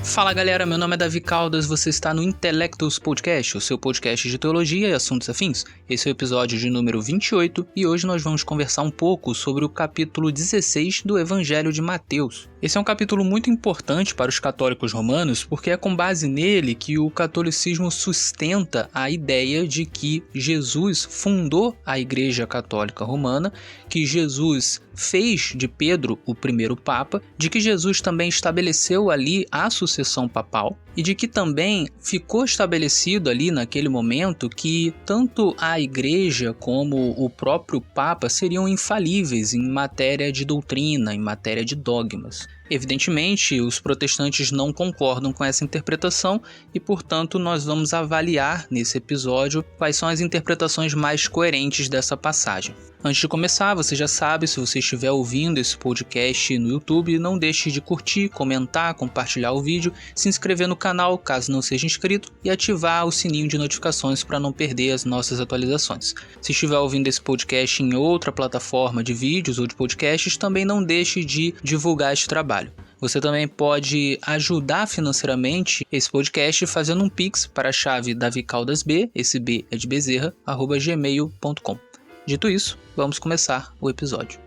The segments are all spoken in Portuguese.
Fala galera, meu nome é Davi Caldas, você está no Intelectus Podcast, o seu podcast de teologia e assuntos afins. Esse é o episódio de número 28 e hoje nós vamos conversar um pouco sobre o capítulo 16 do Evangelho de Mateus. Esse é um capítulo muito importante para os católicos romanos porque é com base nele que o catolicismo sustenta a ideia de que Jesus fundou a Igreja Católica Romana, que Jesus fez de Pedro o primeiro Papa, de que Jesus também estabeleceu ali a sucessão papal e de que também ficou estabelecido ali naquele momento que tanto a Igreja como o próprio Papa seriam infalíveis em matéria de doutrina, em matéria de dogmas. Evidentemente, os protestantes não concordam com essa interpretação e, portanto, nós vamos avaliar nesse episódio quais são as interpretações mais coerentes dessa passagem. Antes de começar, você já sabe, se você estiver ouvindo esse podcast no YouTube, não deixe de curtir, comentar, compartilhar o vídeo, se inscrever no canal caso não seja inscrito e ativar o sininho de notificações para não perder as nossas atualizações. Se estiver ouvindo esse podcast em outra plataforma de vídeos ou de podcasts, também não deixe de divulgar este trabalho. Você também pode ajudar financeiramente esse podcast fazendo um Pix para a chave davicaldasb, esse B é de Bezerra, @gmail.com. Dito isso, vamos começar o episódio.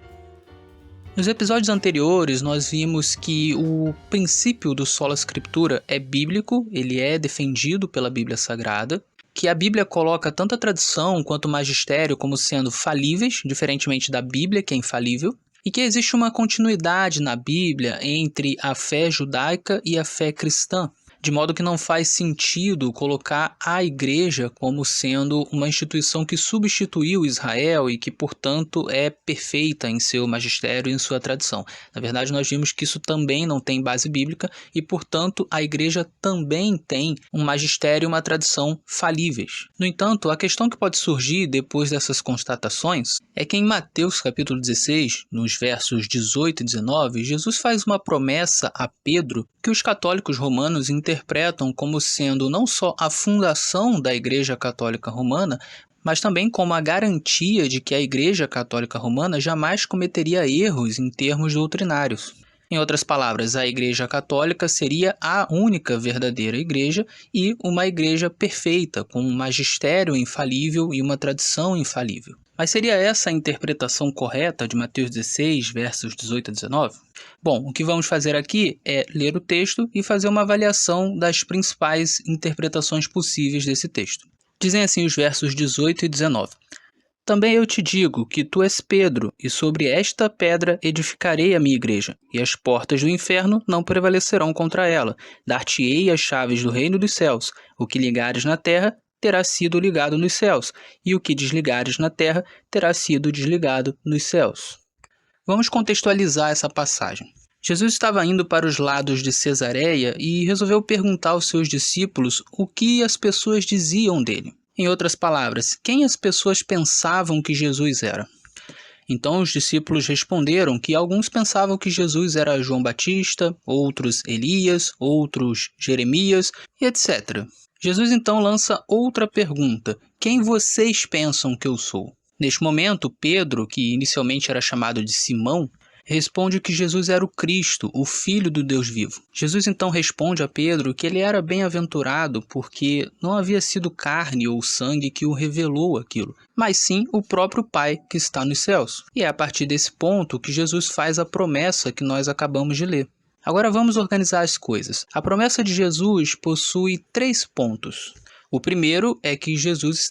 Nos episódios anteriores, nós vimos que o princípio do sola scriptura é bíblico, ele é defendido pela Bíblia Sagrada, que a Bíblia coloca tanto a tradição quanto o magistério como sendo falíveis, diferentemente da Bíblia, que é infalível, e que existe uma continuidade na Bíblia entre a fé judaica e a fé cristã, de modo que não faz sentido colocar a Igreja como sendo uma instituição que substituiu Israel e que, portanto, é perfeita em seu magistério e em sua tradição. Na verdade, nós vimos que isso também não tem base bíblica e, portanto, a Igreja também tem um magistério e uma tradição falíveis. No entanto, a questão que pode surgir depois dessas constatações é que em Mateus capítulo 16, nos versos 18 e 19, Jesus faz uma promessa a Pedro que os católicos romanos interpretam como sendo não só a fundação da Igreja Católica Romana, mas também como a garantia de que a Igreja Católica Romana jamais cometeria erros em termos doutrinários. Em outras palavras, a Igreja Católica seria a única verdadeira igreja e uma igreja perfeita, com um magistério infalível e uma tradição infalível. Mas seria essa a interpretação correta de Mateus 16, versos 18 a 19? Bom, o que vamos fazer aqui é ler o texto e fazer uma avaliação das principais interpretações possíveis desse texto. Dizem assim os versos 18 e 19. Também eu te digo que tu és Pedro, e sobre esta pedra edificarei a minha igreja, e as portas do inferno não prevalecerão contra ela. Dar-te-ei as chaves do reino dos céus. O que ligares na terra terá sido ligado nos céus, e o que desligares na terra terá sido desligado nos céus. Vamos contextualizar essa passagem. Jesus estava indo para os lados de Cesareia e resolveu perguntar aos seus discípulos o que as pessoas diziam dele. Em outras palavras, quem as pessoas pensavam que Jesus era? Então os discípulos responderam que alguns pensavam que Jesus era João Batista, outros Elias, outros Jeremias e etc. Jesus então lança outra pergunta: quem vocês pensam que eu sou? Neste momento, Pedro, que inicialmente era chamado de Simão, responde que Jesus era o Cristo, o Filho do Deus vivo. Jesus então responde a Pedro que ele era bem-aventurado porque não havia sido carne ou sangue que o revelou aquilo, mas sim o próprio Pai que está nos céus. E é a partir desse ponto que Jesus faz a promessa que nós acabamos de ler. Agora vamos organizar as coisas. A promessa de Jesus possui 3 pontos. O primeiro é que Jesus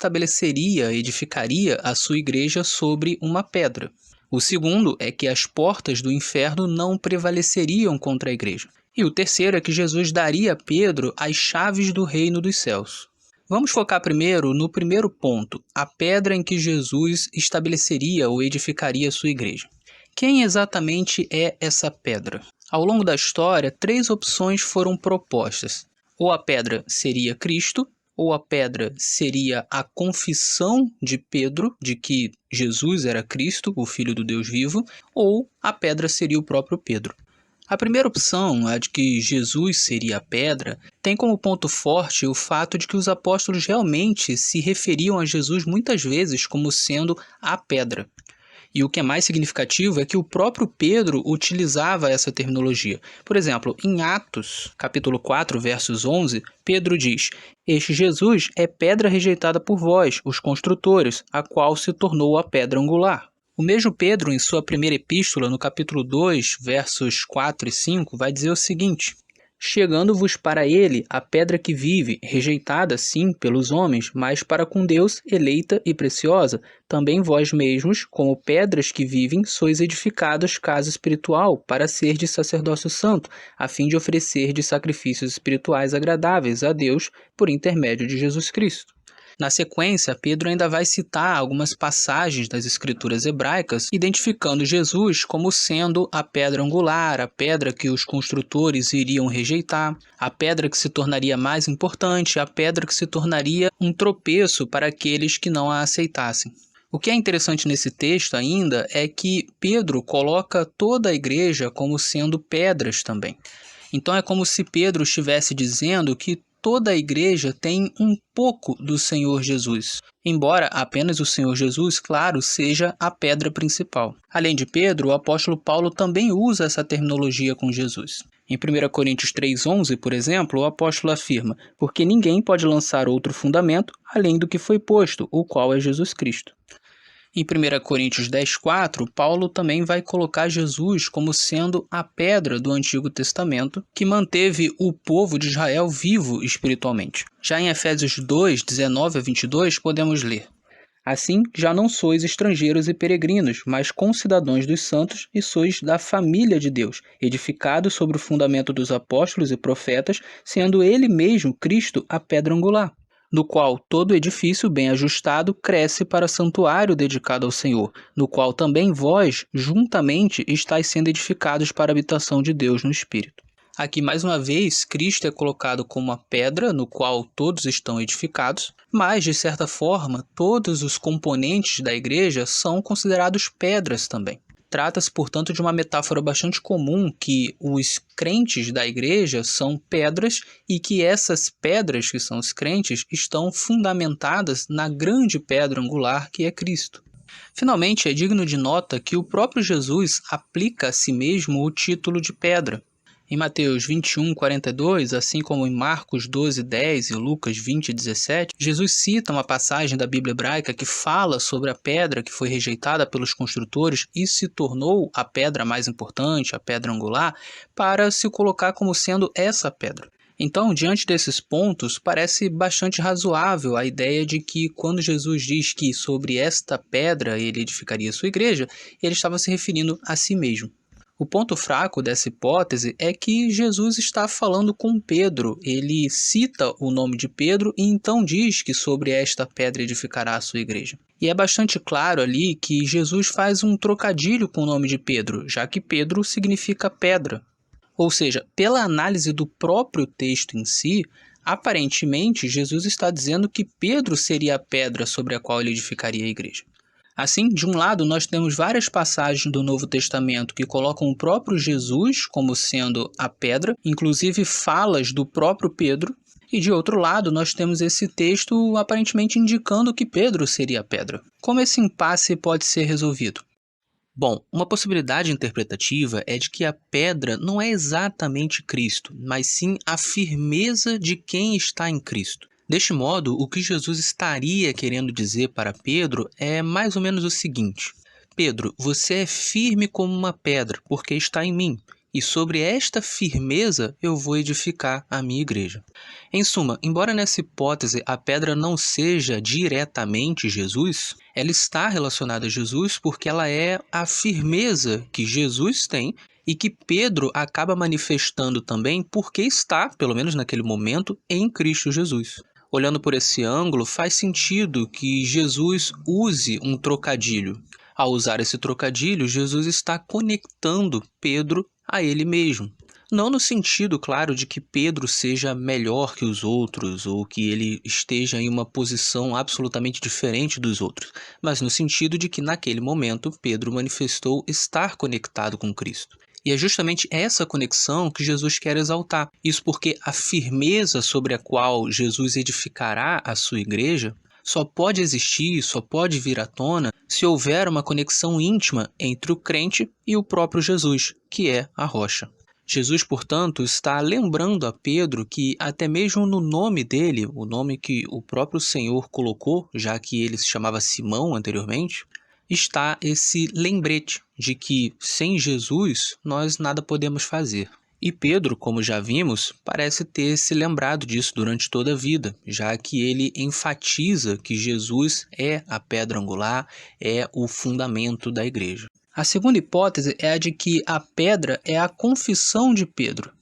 edificaria a sua igreja sobre uma pedra. O segundo é que as portas do inferno não prevaleceriam contra a igreja. E o terceiro é que Jesus daria a Pedro as chaves do reino dos céus. Vamos focar primeiro no primeiro ponto, a pedra em que Jesus estabeleceria ou edificaria a sua igreja. Quem exatamente é essa pedra? Ao longo da história, 3 opções foram propostas. Ou a pedra seria Cristo, ou a pedra seria a confissão de Pedro de que Jesus era Cristo, o Filho do Deus vivo, ou a pedra seria o próprio Pedro. A primeira opção, a de que Jesus seria a pedra, tem como ponto forte o fato de que os apóstolos realmente se referiam a Jesus muitas vezes como sendo a pedra. E o que é mais significativo é que o próprio Pedro utilizava essa terminologia. Por exemplo, em Atos, capítulo 4, versos 11, Pedro diz: "Este Jesus é pedra rejeitada por vós, os construtores, a qual se tornou a pedra angular." O mesmo Pedro, em sua primeira epístola, no capítulo 2, versos 4 e 5, vai dizer o seguinte: "Chegando-vos para ele a pedra que vive, rejeitada sim pelos homens, mas para com Deus eleita e preciosa, também vós mesmos, como pedras que vivem, sois edificados casa espiritual, para ser de sacerdócio santo, a fim de oferecer de sacrifícios espirituais agradáveis a Deus por intermédio de Jesus Cristo." Na sequência, Pedro ainda vai citar algumas passagens das escrituras hebraicas, identificando Jesus como sendo a pedra angular, a pedra que os construtores iriam rejeitar, a pedra que se tornaria mais importante, a pedra que se tornaria um tropeço para aqueles que não a aceitassem. O que é interessante nesse texto ainda é que Pedro coloca toda a igreja como sendo pedras também. Então é como se Pedro estivesse dizendo que toda a igreja tem um pouco do Senhor Jesus, embora apenas o Senhor Jesus, claro, seja a pedra principal. Além de Pedro, o apóstolo Paulo também usa essa terminologia com Jesus. Em 1 Coríntios 3,11, por exemplo, o apóstolo afirma: "Porque ninguém pode lançar outro fundamento além do que foi posto, o qual é Jesus Cristo." Em 1 Coríntios 10,4, Paulo também vai colocar Jesus como sendo a pedra do Antigo Testamento que manteve o povo de Israel vivo espiritualmente. Já em Efésios 2, 19 a 22, podemos ler: "Assim, já não sois estrangeiros e peregrinos, mas concidadãos dos santos e sois da família de Deus, edificados sobre o fundamento dos apóstolos e profetas, sendo ele mesmo, Cristo, a pedra angular, no qual todo edifício bem ajustado cresce para santuário dedicado ao Senhor, no qual também vós, juntamente, estáis sendo edificados para a habitação de Deus no Espírito." Aqui, mais uma vez, Cristo é colocado como a pedra no qual todos estão edificados, mas, de certa forma, todos os componentes da igreja são considerados pedras também. Trata-se, portanto, de uma metáfora bastante comum que os crentes da igreja são pedras e que essas pedras, que são os crentes, estão fundamentadas na grande pedra angular que é Cristo. Finalmente, é digno de nota que o próprio Jesus aplica a si mesmo o título de pedra. Em Mateus 21, 42, assim como em Marcos 12, 10 e Lucas 20, 17, Jesus cita uma passagem da Bíblia hebraica que fala sobre a pedra que foi rejeitada pelos construtores e se tornou a pedra mais importante, a pedra angular, para se colocar como sendo essa pedra. Então, diante desses pontos, parece bastante razoável a ideia de que quando Jesus diz que sobre esta pedra ele edificaria sua igreja, ele estava se referindo a si mesmo. O ponto fraco dessa hipótese é que Jesus está falando com Pedro. Ele cita o nome de Pedro e então diz que sobre esta pedra edificará a sua igreja. E é bastante claro ali que Jesus faz um trocadilho com o nome de Pedro, já que Pedro significa pedra. Ou seja, pela análise do próprio texto em si, aparentemente Jesus está dizendo que Pedro seria a pedra sobre a qual ele edificaria a igreja. Assim, de um lado, nós temos várias passagens do Novo Testamento que colocam o próprio Jesus como sendo a pedra, inclusive falas do próprio Pedro, e de outro lado, nós temos esse texto aparentemente indicando que Pedro seria a pedra. Como esse impasse pode ser resolvido? Bom, uma possibilidade interpretativa é de que a pedra não é exatamente Cristo, mas sim a firmeza de quem está em Cristo. Deste modo, o que Jesus estaria querendo dizer para Pedro é mais ou menos o seguinte: Pedro, você é firme como uma pedra, porque está em mim, e sobre esta firmeza eu vou edificar a minha igreja. Em suma, embora nessa hipótese a pedra não seja diretamente Jesus, ela está relacionada a Jesus porque ela é a firmeza que Jesus tem e que Pedro acaba manifestando também porque está, pelo menos naquele momento, em Cristo Jesus. Olhando por esse ângulo, faz sentido que Jesus use um trocadilho. Ao usar esse trocadilho, Jesus está conectando Pedro a ele mesmo. Não no sentido, claro, de que Pedro seja melhor que os outros ou que ele esteja em uma posição absolutamente diferente dos outros, mas no sentido de que naquele momento Pedro manifestou estar conectado com Cristo. E é justamente essa conexão que Jesus quer exaltar. Isso porque a firmeza sobre a qual Jesus edificará a sua igreja só pode existir, só pode vir à tona se houver uma conexão íntima entre o crente e o próprio Jesus, que é a rocha. Jesus, portanto, está lembrando a Pedro que até mesmo no nome dele, o nome que o próprio Senhor colocou, já que ele se chamava Simão anteriormente, está esse lembrete de que sem Jesus nós nada podemos fazer. E Pedro, como já vimos, parece ter se lembrado disso durante toda a vida, já que ele enfatiza que Jesus é a pedra angular, é o fundamento da igreja. A segunda hipótese é a de que a pedra é a confissão de Pedro.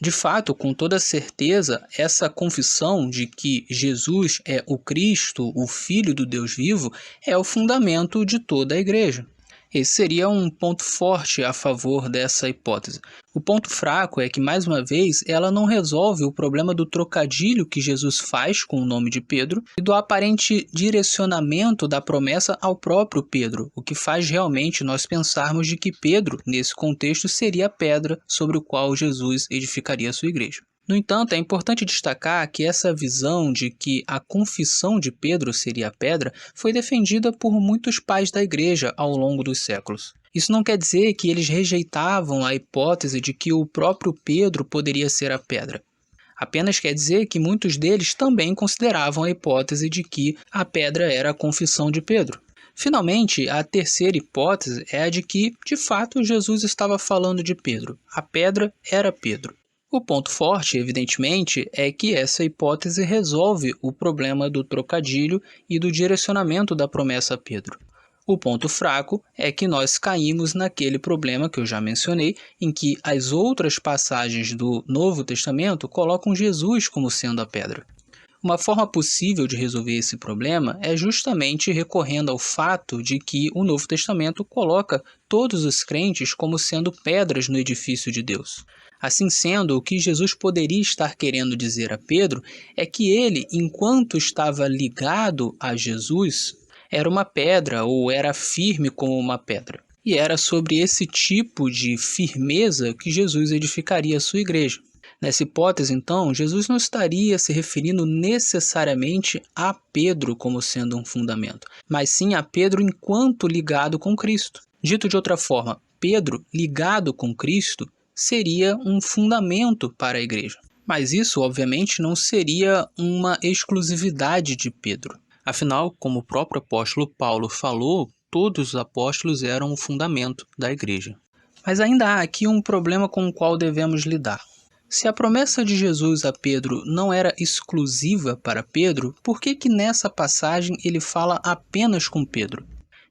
De fato, com toda certeza, essa confissão de que Jesus é o Cristo, o Filho do Deus vivo, é o fundamento de toda a igreja. Esse seria um ponto forte a favor dessa hipótese. O ponto fraco é que, mais uma vez, ela não resolve o problema do trocadilho que Jesus faz com o nome de Pedro e do aparente direcionamento da promessa ao próprio Pedro, o que faz realmente nós pensarmos de que Pedro, nesse contexto, seria a pedra sobre o qual Jesus edificaria a sua igreja. No entanto, é importante destacar que essa visão de que a confissão de Pedro seria a pedra foi defendida por muitos pais da igreja ao longo dos séculos. Isso não quer dizer que eles rejeitavam a hipótese de que o próprio Pedro poderia ser a pedra. Apenas quer dizer que muitos deles também consideravam a hipótese de que a pedra era a confissão de Pedro. Finalmente, a terceira hipótese é a de que, de fato, Jesus estava falando de Pedro. A pedra era Pedro. O ponto forte, evidentemente, é que essa hipótese resolve o problema do trocadilho e do direcionamento da promessa a Pedro. O ponto fraco é que nós caímos naquele problema que eu já mencionei, em que as outras passagens do Novo Testamento colocam Jesus como sendo a pedra. Uma forma possível de resolver esse problema é justamente recorrendo ao fato de que o Novo Testamento coloca todos os crentes como sendo pedras no edifício de Deus. Assim sendo, o que Jesus poderia estar querendo dizer a Pedro é que ele, enquanto estava ligado a Jesus, era uma pedra ou era firme como uma pedra. E era sobre esse tipo de firmeza que Jesus edificaria a sua igreja. Nessa hipótese, então, Jesus não estaria se referindo necessariamente a Pedro como sendo um fundamento, mas sim a Pedro enquanto ligado com Cristo. Dito de outra forma, Pedro ligado com Cristo seria um fundamento para a igreja. Mas isso, obviamente, não seria uma exclusividade de Pedro. Afinal, como o próprio apóstolo Paulo falou, todos os apóstolos eram o fundamento da igreja. Mas ainda há aqui um problema com o qual devemos lidar. Se a promessa de Jesus a Pedro não era exclusiva para Pedro, por que nessa passagem ele fala apenas com Pedro?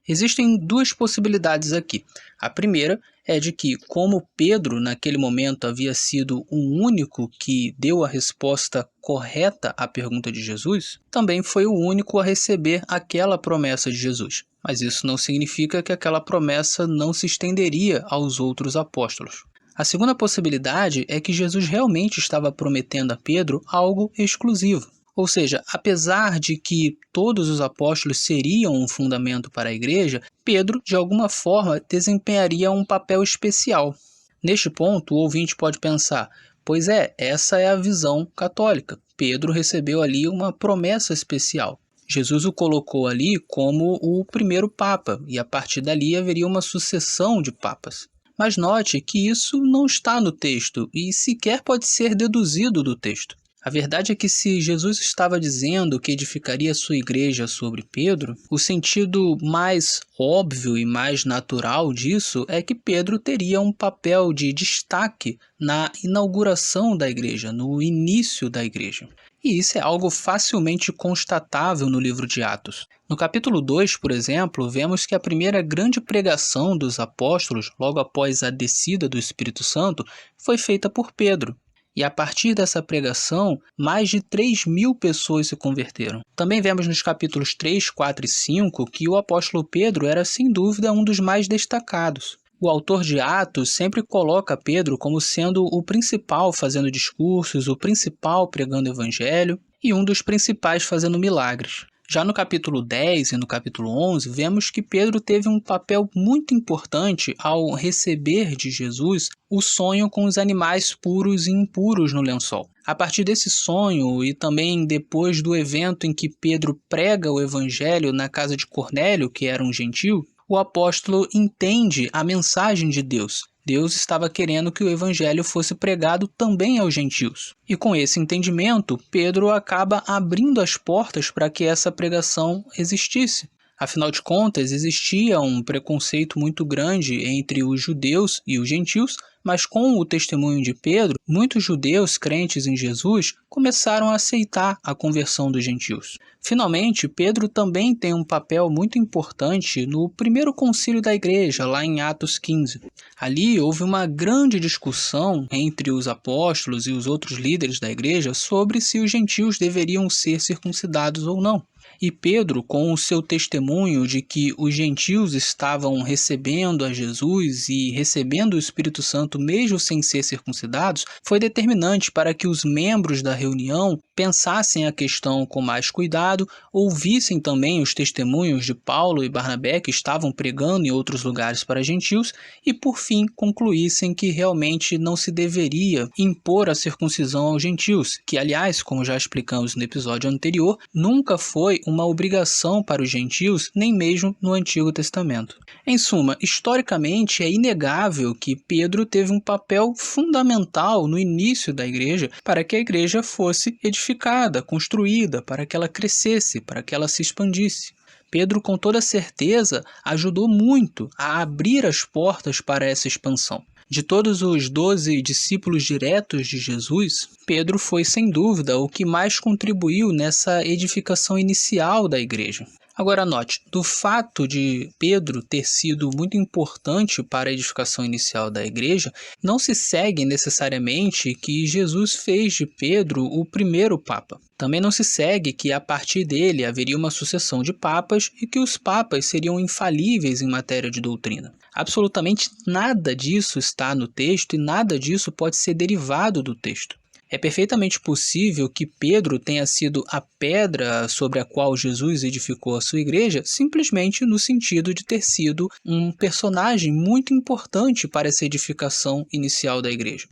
Existem duas possibilidades aqui. A primeira é de que, como Pedro naquele momento havia sido o único que deu a resposta correta à pergunta de Jesus, também foi o único a receber aquela promessa de Jesus. Mas isso não significa que aquela promessa não se estenderia aos outros apóstolos. A segunda possibilidade é que Jesus realmente estava prometendo a Pedro algo exclusivo. Ou seja, apesar de que todos os apóstolos seriam um fundamento para a igreja, Pedro, de alguma forma, desempenharia um papel especial. Neste ponto, o ouvinte pode pensar, pois essa é a visão católica. Pedro recebeu ali uma promessa especial. Jesus o colocou ali como o primeiro papa, e a partir dali haveria uma sucessão de papas. Mas note que isso não está no texto e sequer pode ser deduzido do texto. A verdade é que se Jesus estava dizendo que edificaria sua igreja sobre Pedro, o sentido mais óbvio e mais natural disso é que Pedro teria um papel de destaque na inauguração da igreja, no início da igreja. E isso é algo facilmente constatável no livro de Atos. No capítulo 2, por exemplo, vemos que a primeira grande pregação dos apóstolos, logo após a descida do Espírito Santo, foi feita por Pedro. E a partir dessa pregação, mais de 3.000 pessoas se converteram. Também vemos nos capítulos 3, 4 e 5 que o apóstolo Pedro era sem dúvida um dos mais destacados. O autor de Atos sempre coloca Pedro como sendo o principal fazendo discursos, o principal pregando o evangelho e um dos principais fazendo milagres. Já no capítulo 10 e no capítulo 11, vemos que Pedro teve um papel muito importante ao receber de Jesus o sonho com os animais puros e impuros no lençol. A partir desse sonho e também depois do evento em que Pedro prega o evangelho na casa de Cornélio, que era um gentil, o apóstolo entende a mensagem de Deus. Deus estava querendo que o evangelho fosse pregado também aos gentios. E com esse entendimento, Pedro acaba abrindo as portas para que essa pregação existisse. Afinal de contas, existia um preconceito muito grande entre os judeus e os gentios, mas com o testemunho de Pedro, muitos judeus crentes em Jesus começaram a aceitar a conversão dos gentios. Finalmente, Pedro também tem um papel muito importante no primeiro concílio da igreja, lá em Atos 15. Ali houve uma grande discussão entre os apóstolos e os outros líderes da igreja sobre se os gentios deveriam ser circuncidados ou não. E Pedro, com o seu testemunho de que os gentios estavam recebendo a Jesus e recebendo o Espírito Santo mesmo sem ser circuncidados, foi determinante para que os membros da reunião pensassem a questão com mais cuidado, ouvissem também os testemunhos de Paulo e Barnabé, que estavam pregando em outros lugares para gentios, e por fim concluíssem que realmente não se deveria impor a circuncisão aos gentios, que aliás, como já explicamos no episódio anterior, nunca foi uma obrigação para os gentios, nem mesmo no Antigo Testamento. Em suma, historicamente é inegável que Pedro teve um papel fundamental no início da igreja para que a igreja fosse edificada, construída, para que ela crescesse, para que ela se expandisse. Pedro, com toda certeza, ajudou muito a abrir as portas para essa expansão. De todos os 12 discípulos diretos de Jesus, Pedro foi, sem dúvida, o que mais contribuiu nessa edificação inicial da igreja. Agora note, do fato de Pedro ter sido muito importante para a edificação inicial da igreja, não se segue necessariamente que Jesus fez de Pedro o primeiro papa. Também não se segue que a partir dele haveria uma sucessão de papas e que os papas seriam infalíveis em matéria de doutrina. Absolutamente nada disso está no texto e nada disso pode ser derivado do texto. É perfeitamente possível que Pedro tenha sido a pedra sobre a qual Jesus edificou a sua igreja, simplesmente no sentido de ter sido um personagem muito importante para essa edificação inicial da igreja.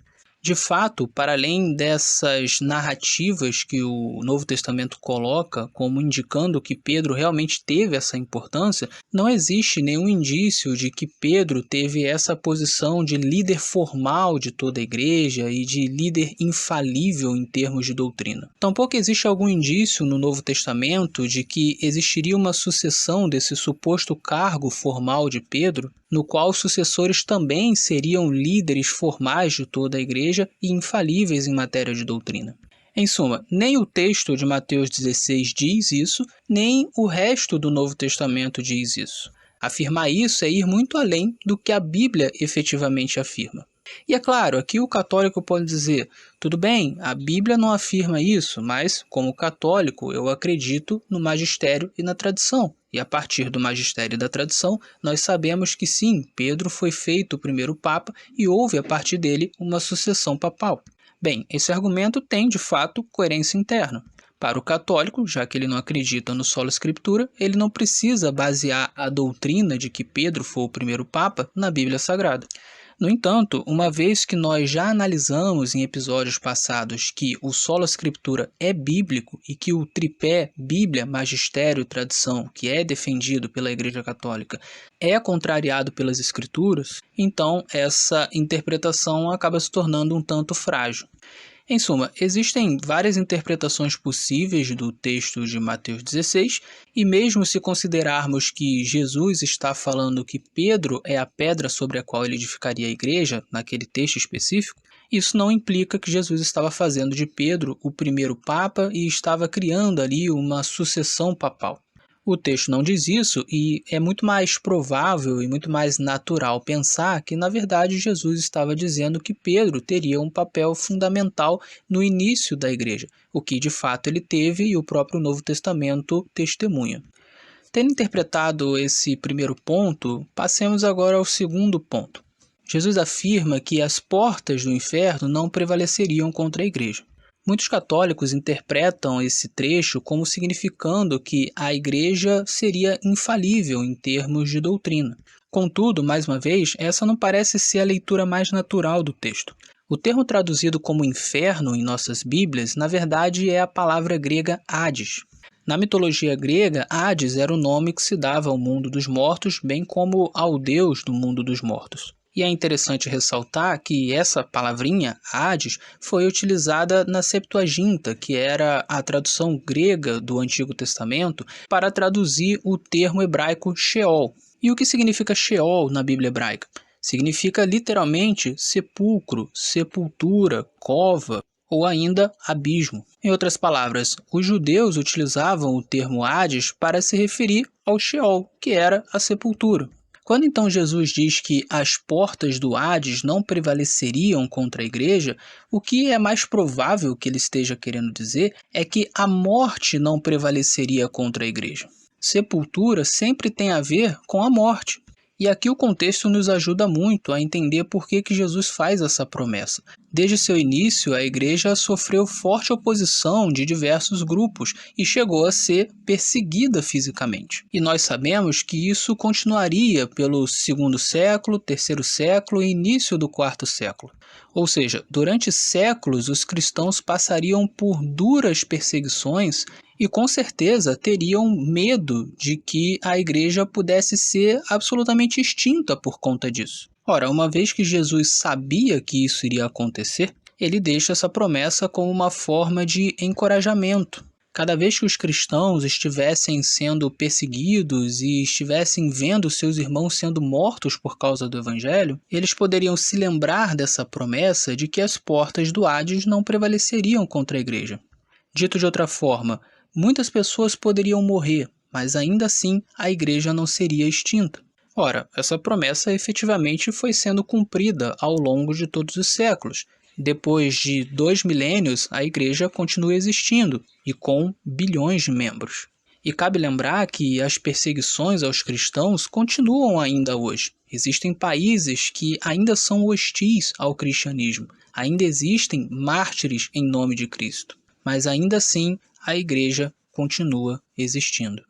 De fato, para além dessas narrativas que o Novo Testamento coloca como indicando que Pedro realmente teve essa importância, não existe nenhum indício de que Pedro teve essa posição de líder formal de toda a igreja e de líder infalível em termos de doutrina. Tampouco existe algum indício no Novo Testamento de que existiria uma sucessão desse suposto cargo formal de Pedro, no qual os sucessores também seriam líderes formais de toda a igreja e infalíveis em matéria de doutrina. Em suma, nem o texto de Mateus 16 diz isso, nem o resto do Novo Testamento diz isso. Afirmar isso é ir muito além do que a Bíblia efetivamente afirma. E é claro, aqui o católico pode dizer, tudo bem, a Bíblia não afirma isso, mas como católico eu acredito no magistério e na tradição. E a partir do magistério e da tradição, nós sabemos que sim, Pedro foi feito o primeiro papa e houve a partir dele uma sucessão papal. Bem, esse argumento tem de fato coerência interna. Para o católico, já que ele não acredita no sola scriptura, ele não precisa basear a doutrina de que Pedro foi o primeiro papa na Bíblia Sagrada. No entanto, uma vez que nós já analisamos em episódios passados que o sola scriptura é bíblico e que o tripé Bíblia, Magistério e Tradição, que é defendido pela Igreja Católica, é contrariado pelas Escrituras, então essa interpretação acaba se tornando um tanto frágil. Em suma, existem várias interpretações possíveis do texto de Mateus 16, e mesmo se considerarmos que Jesus está falando que Pedro é a pedra sobre a qual ele edificaria a igreja, naquele texto específico, isso não implica que Jesus estava fazendo de Pedro o primeiro papa e estava criando ali uma sucessão papal. O texto não diz isso e é muito mais provável e muito mais natural pensar que, na verdade, Jesus estava dizendo que Pedro teria um papel fundamental no início da igreja, o que de fato ele teve e o próprio Novo Testamento testemunha. Tendo interpretado esse primeiro ponto, passemos agora ao segundo ponto. Jesus afirma que as portas do inferno não prevaleceriam contra a igreja. Muitos católicos interpretam esse trecho como significando que a Igreja seria infalível em termos de doutrina. Contudo, mais uma vez, essa não parece ser a leitura mais natural do texto. O termo traduzido como inferno em nossas Bíblias, na verdade, é a palavra grega Hades. Na mitologia grega, Hades era o nome que se dava ao mundo dos mortos, bem como ao deus do mundo dos mortos. E é interessante ressaltar que essa palavrinha, Hades, foi utilizada na Septuaginta, que era a tradução grega do Antigo Testamento, para traduzir o termo hebraico Sheol. E o que significa Sheol na Bíblia hebraica? Significa literalmente sepulcro, sepultura, cova ou ainda abismo. Em outras palavras, os judeus utilizavam o termo Hades para se referir ao Sheol, que era a sepultura. Quando então Jesus diz que as portas do Hades não prevaleceriam contra a igreja, o que é mais provável que ele esteja querendo dizer é que a morte não prevaleceria contra a igreja. Sepultura sempre tem a ver com a morte. E aqui o contexto nos ajuda muito a entender por que Jesus faz essa promessa. Desde seu início, a igreja sofreu forte oposição de diversos grupos e chegou a ser perseguida fisicamente. E nós sabemos que isso continuaria pelo segundo século, terceiro século e início do quarto século. Ou seja, durante séculos os cristãos passariam por duras perseguições e com certeza teriam medo de que a igreja pudesse ser absolutamente extinta por conta disso. Ora, uma vez que Jesus sabia que isso iria acontecer, ele deixa essa promessa como uma forma de encorajamento. Cada vez que os cristãos estivessem sendo perseguidos e estivessem vendo seus irmãos sendo mortos por causa do Evangelho, eles poderiam se lembrar dessa promessa de que as portas do Hades não prevaleceriam contra a igreja. Dito de outra forma, muitas pessoas poderiam morrer, mas ainda assim a igreja não seria extinta. Ora, essa promessa efetivamente foi sendo cumprida ao longo de todos os séculos. Depois de 2 milênios, a igreja continua existindo e com bilhões de membros. E cabe lembrar que as perseguições aos cristãos continuam ainda hoje. Existem países que ainda são hostis ao cristianismo, ainda existem mártires em nome de Cristo, mas ainda assim a igreja continua existindo.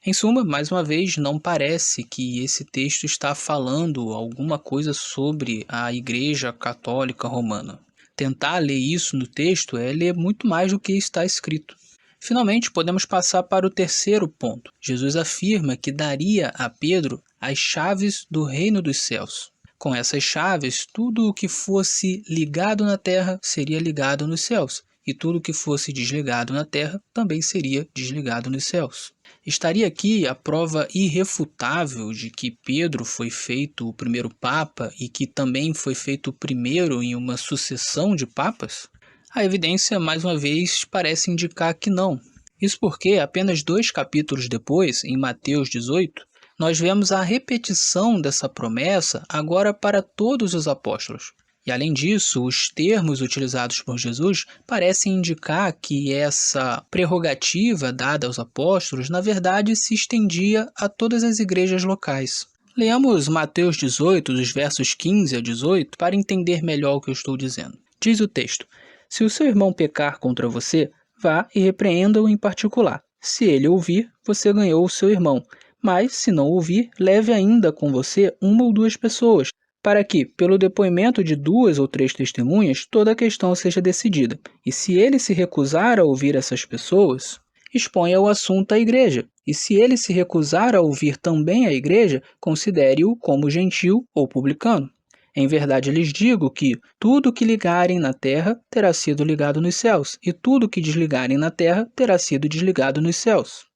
Em suma, mais uma vez, não parece que esse texto está falando alguma coisa sobre a Igreja Católica Romana. Tentar ler isso no texto é ler muito mais do que está escrito. Finalmente, podemos passar para o terceiro ponto. Jesus afirma que daria a Pedro as chaves do reino dos céus. Com essas chaves, tudo o que fosse ligado na terra seria ligado nos céus, e tudo o que fosse desligado na terra também seria desligado nos céus. Estaria aqui a prova irrefutável de que Pedro foi feito o primeiro papa e que também foi feito o primeiro em uma sucessão de papas? A evidência, mais uma vez, parece indicar que não. Isso porque, apenas 2 capítulos depois, em Mateus 18, nós vemos a repetição dessa promessa agora para todos os apóstolos. E além disso, os termos utilizados por Jesus parecem indicar que essa prerrogativa dada aos apóstolos, na verdade, se estendia a todas as igrejas locais. Leamos Mateus 18, dos versos 15 a 18, para entender melhor o que eu estou dizendo. Diz o texto: se o seu irmão pecar contra você, vá e repreenda-o em particular. Se ele ouvir, você ganhou o seu irmão. Mas, se não ouvir, leve ainda com você 1 ou 2 pessoas, para que, pelo depoimento de 2 ou 3 testemunhas, toda a questão seja decidida. E se ele se recusar a ouvir essas pessoas, exponha o assunto à igreja. E se ele se recusar a ouvir também a igreja, considere-o como gentil ou publicano. Em verdade lhes digo que tudo que ligarem na terra terá sido ligado nos céus, e tudo que desligarem na terra terá sido desligado nos céus.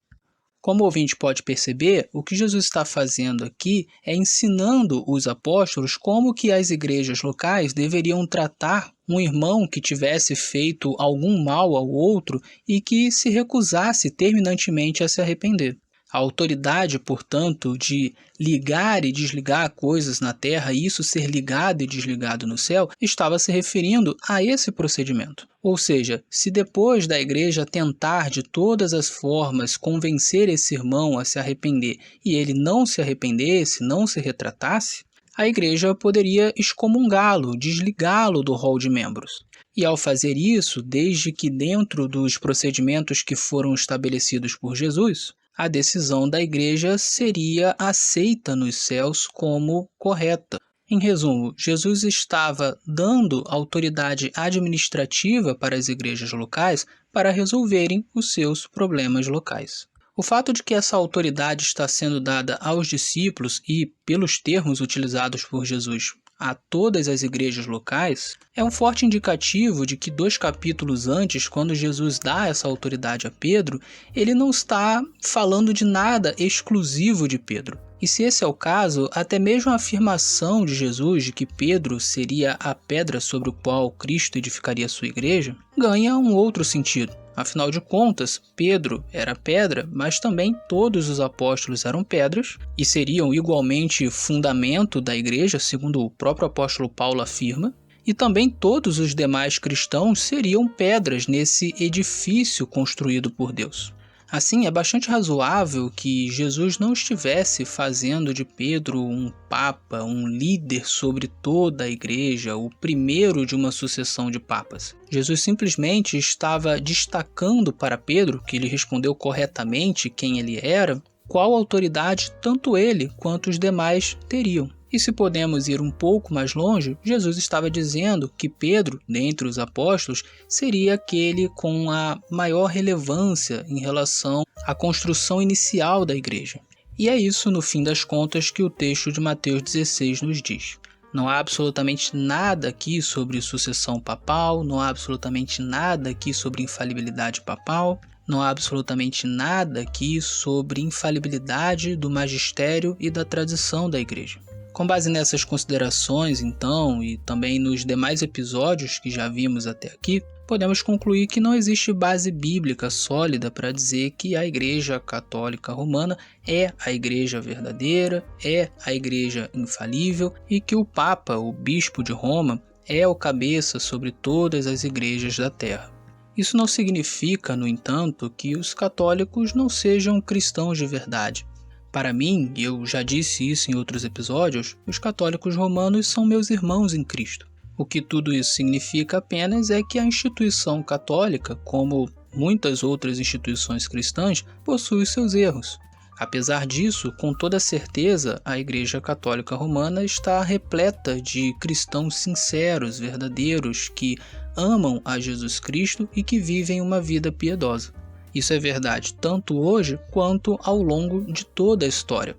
Como o ouvinte pode perceber, o que Jesus está fazendo aqui é ensinando os apóstolos como que as igrejas locais deveriam tratar um irmão que tivesse feito algum mal ao outro e que se recusasse terminantemente a se arrepender. A autoridade, portanto, de ligar e desligar coisas na terra e isso ser ligado e desligado no céu, estava se referindo a esse procedimento. Ou seja, se depois da igreja tentar de todas as formas convencer esse irmão a se arrepender e ele não se arrependesse, não se retratasse, a igreja poderia excomungá-lo, desligá-lo do rol de membros. E ao fazer isso, desde que dentro dos procedimentos que foram estabelecidos por Jesus, a decisão da igreja seria aceita nos céus como correta. Em resumo, Jesus estava dando autoridade administrativa para as igrejas locais para resolverem os seus problemas locais. O fato de que essa autoridade está sendo dada aos discípulos e, pelos termos utilizados por Jesus, a todas as igrejas locais, é um forte indicativo de que 2 capítulos antes, quando Jesus dá essa autoridade a Pedro, ele não está falando de nada exclusivo de Pedro. E se esse é o caso, até mesmo a afirmação de Jesus de que Pedro seria a pedra sobre o qual Cristo edificaria a sua igreja, ganha um outro sentido. Afinal de contas, Pedro era pedra, mas também todos os apóstolos eram pedras e seriam igualmente fundamento da igreja, segundo o próprio apóstolo Paulo afirma, e também todos os demais cristãos seriam pedras nesse edifício construído por Deus. Assim, é bastante razoável que Jesus não estivesse fazendo de Pedro um papa, um líder sobre toda a igreja, o primeiro de uma sucessão de papas. Jesus simplesmente estava destacando para Pedro, que ele respondeu corretamente quem ele era, qual autoridade tanto ele quanto os demais teriam. E se podemos ir um pouco mais longe, Jesus estava dizendo que Pedro, dentre os apóstolos, seria aquele com a maior relevância em relação à construção inicial da igreja. E é isso, no fim das contas, que o texto de Mateus 16 nos diz. Não há absolutamente nada aqui sobre sucessão papal, não há absolutamente nada aqui sobre infalibilidade papal, não há absolutamente nada aqui sobre infalibilidade do magistério e da tradição da igreja. Com base nessas considerações, então, e também nos demais episódios que já vimos até aqui, podemos concluir que não existe base bíblica sólida para dizer que a Igreja Católica Romana é a igreja verdadeira, é a igreja infalível e que o Papa, o Bispo de Roma, é o cabeça sobre todas as igrejas da Terra. Isso não significa, no entanto, que os católicos não sejam cristãos de verdade. Para mim, e eu já disse isso em outros episódios, os católicos romanos são meus irmãos em Cristo. O que tudo isso significa apenas é que a instituição católica, como muitas outras instituições cristãs, possui seus erros. Apesar disso, com toda certeza, a Igreja Católica Romana está repleta de cristãos sinceros, verdadeiros, que amam a Jesus Cristo e que vivem uma vida piedosa. Isso é verdade tanto hoje quanto ao longo de toda a história.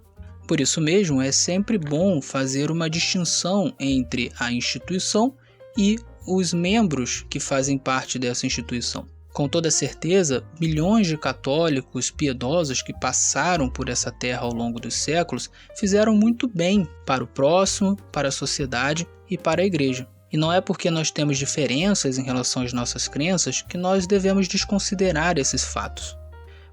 Por isso mesmo, é sempre bom fazer uma distinção entre a instituição e os membros que fazem parte dessa instituição. Com toda certeza, milhões de católicos piedosos que passaram por essa terra ao longo dos séculos fizeram muito bem para o próximo, para a sociedade e para a igreja. E não é porque nós temos diferenças em relação às nossas crenças que nós devemos desconsiderar esses fatos.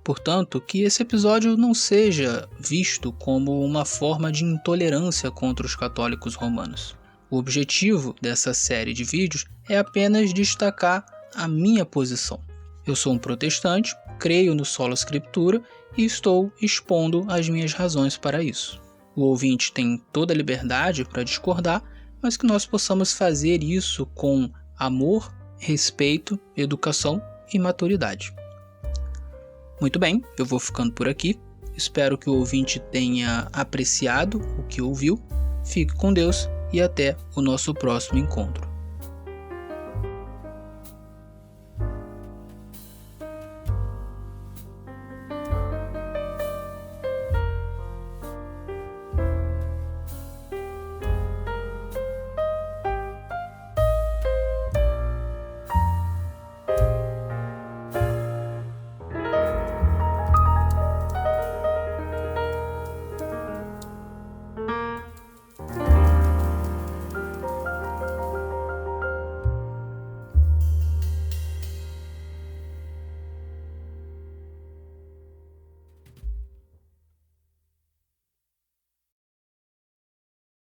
Portanto, que esse episódio não seja visto como uma forma de intolerância contra os católicos romanos. O objetivo dessa série de vídeos é apenas destacar a minha posição. Eu sou um protestante, creio no sola scriptura e estou expondo as minhas razões para isso. O ouvinte tem toda a liberdade para discordar, mas que nós possamos fazer isso com amor, respeito, educação e maturidade. Muito bem, eu vou ficando por aqui. Espero que o ouvinte tenha apreciado o que ouviu. Fique com Deus e até o nosso próximo encontro.